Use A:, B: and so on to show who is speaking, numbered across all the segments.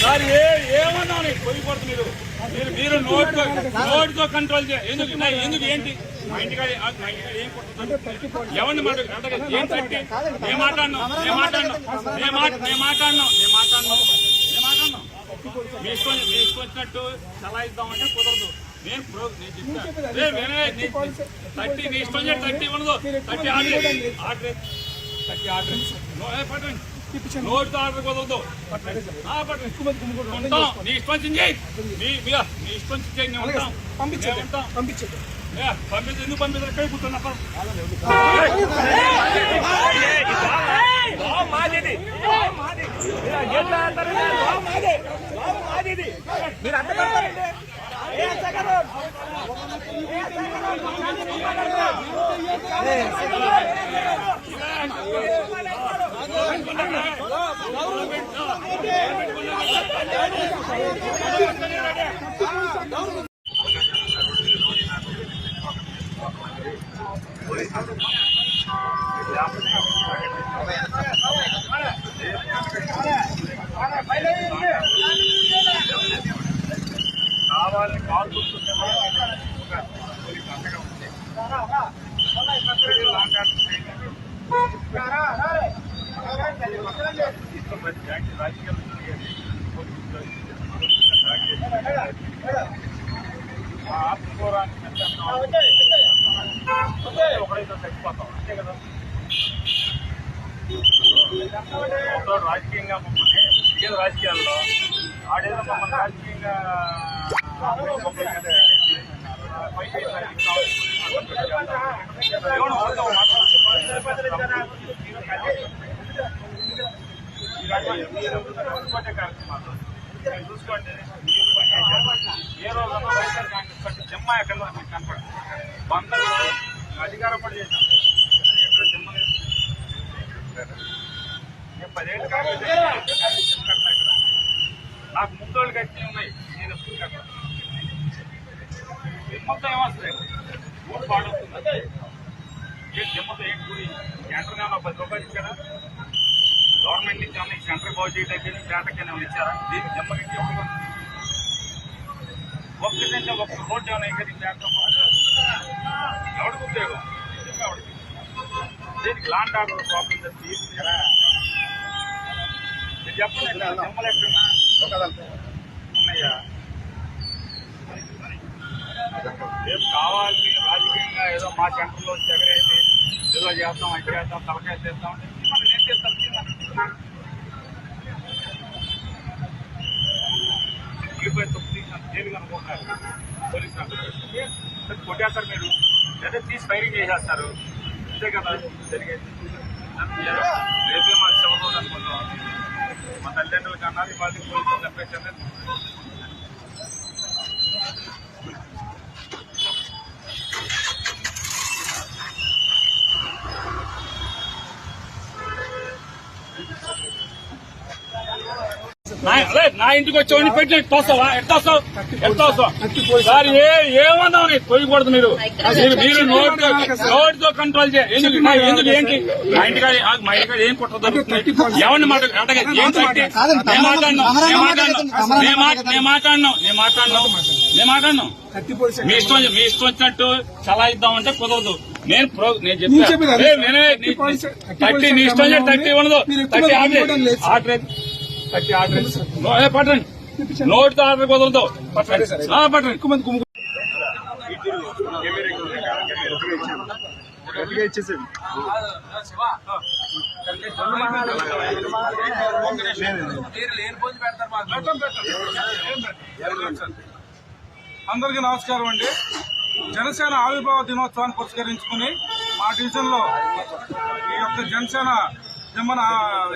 A: Sir ఏమన్నా పోయిపోతుంది మీరు నోటితో కంట్రోల్ ఎందుకు ఏంటి మా ఇంటికాడ ఏం కొడుతుంది ఎవరిని ఏం తట్టి నేను మాట్లాడినా మీ ఇష్టం వచ్చినట్టు సలహా ఇద్దామంటే కుదరదు. నేను థర్టీ నీ ఇష్టం థర్టీ ఉండదు. థర్టీ ఆర్డర్ నోటితో ఆర్డర్ కుదరదు. ఉంటాం నీ ఇష్టం వచ్చింది చేయి. నీ ఇష్టం వచ్చింది చేయి. మేము ఉంటాం. పంపించండి. ఎందుకు పంపిస్తారు? కై కూర్చున్నా మీరు అంటారండి. కావాలని కాల్చుకుంటే అండగా ఉంది. ఒకడైతే చచ్చిపోతాం అంతే కదా. రాజకీయంగా మమ్మల్ని ఏదో రాజకీయాల్లో ఆడేదో మమ్మల్ని రాజకీయంగా చూసుకోండి. ఏ రోజు వైఎస్ఆర్ కాంగ్రెస్ పార్టీ జమ్మ ఎక్కడ మీకు కనపడదు. వందలు అధికారం పడి చేశాం. ఎక్కడ జమ్మ లేదు. నేను 10 ఏళ్ళు కాంగ్రెస్ నాకు ముందోళ్ళు కట్టి ఉన్నాయి. నేను మొత్తం ఏమొస్తాయి ఊరు పాడవుతుంది. జమ్మతో ఏంటి గురి సెంటర్ 10 రూపాయలు ఇచ్చారా? గవర్నమెంట్ నుంచి ఏమన్నా ఈ సెంటర్ బాగు చేయడానికి పేటకి ఏమైనా ఇచ్చారా? దీనికి జమ్మకి ఒక్కటంటే ఒక్క రోడ్డు ఏమైనా ఇంకా ఎవరికి ఉపయోగం? దీనికి లాండ్ ఆర్డర్ ప్రాబ్లం తీసుకు కదా. మీరు చెప్పండి జమ్మలు ఎక్కడన్నా ఉన్నాయా? రేపు కావాలని రాజకీయంగా ఏదో మా సెంటర్లో ఎగరేసి ఏదో చేస్తాం అది చేస్తాం తలకాయ చేస్తాం అంటే మనం ఏం చేస్తాం? వెళ్ళిపోయి తప్పు తీసినాను జైలు అనుకుంటున్నారు పోలీసులు కొట్టేస్తారు. మీరు లేదా తీసి ఫైరింగ్ చేసేస్తారు అంతే కదా జరిగేది. రేపే మాకు శివరోజు అనుకుంటాం. మా తల్లిదండ్రులకు అన్నది వాళ్ళకి పోలీసులు చెప్పేసారు. నా ఇంటికి వచ్చి పెట్టి తోస్తావా? ఎట్లా వస్తావు సార్? ఏమన్నావు? పోయకూడదు. మీరు నోటితో కంట్రోల్ చేయాలి. ఎందుకు ఏంటి మా ఇంటికాడ ఏం కొట్టదు? ఎవరిని మాట్లాడినాం. మీ ఇష్టం వచ్చినట్టు సలహా ఇద్దామంటే కుదరదు. నేను చెప్పాను థర్టీ నీ ఇష్టం 30 ఉండదు. 30 ఆర్డర్ పట్టండి. నోటితో ఆర్డర్ కుదరదు. పట్టండి.
B: అందరికీ నమస్కారం అండి. జనసేన ఆవిర్భావ దినోత్సవాన్ని పురస్కరించుకుని మా డివిజన్ లో ఈ యొక్క జనసేన జమ్మను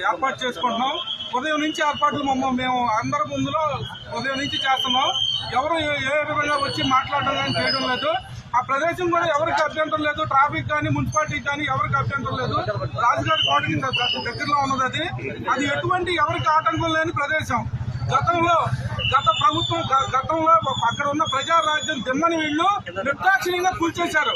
B: ఏర్పాటు చేసుకుంటున్నాం. ఉదయం నుంచి ఏర్పాట్లు మేము అందరి ముందులో ఉదయం నుంచి చేస్తున్నాం. ఎవరు ఏ విధంగా వచ్చి మాట్లాడడం కానీ చేయడం లేదు. ఆ ప్రదేశం కూడా ఎవరికి అభ్యంతరం లేదు. ట్రాఫిక్ కానీ మున్సిపాలిటీకి కానీ ఎవరికి అభ్యంతరం లేదు. రాజుగారి కోటకి దగ్గరలో ఉన్నది. అది ఎటువంటి ఎవరికి ఆటంకం లేని ప్రదేశం. గత ప్రభుత్వం గతంలో అక్కడ ఉన్న ప్రజారాజ్యం దిమ్మని వీళ్ళు నిర్దాక్షిణ్యంగా కూల్చేశారు.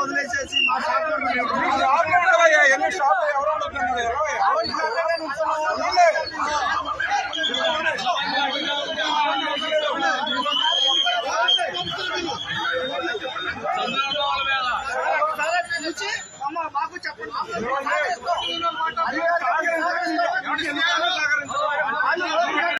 C: వదిలేసేసి మా షాప్
B: ఎన్ని షాప్ ఎవరు
C: మాకు చెప్పండి.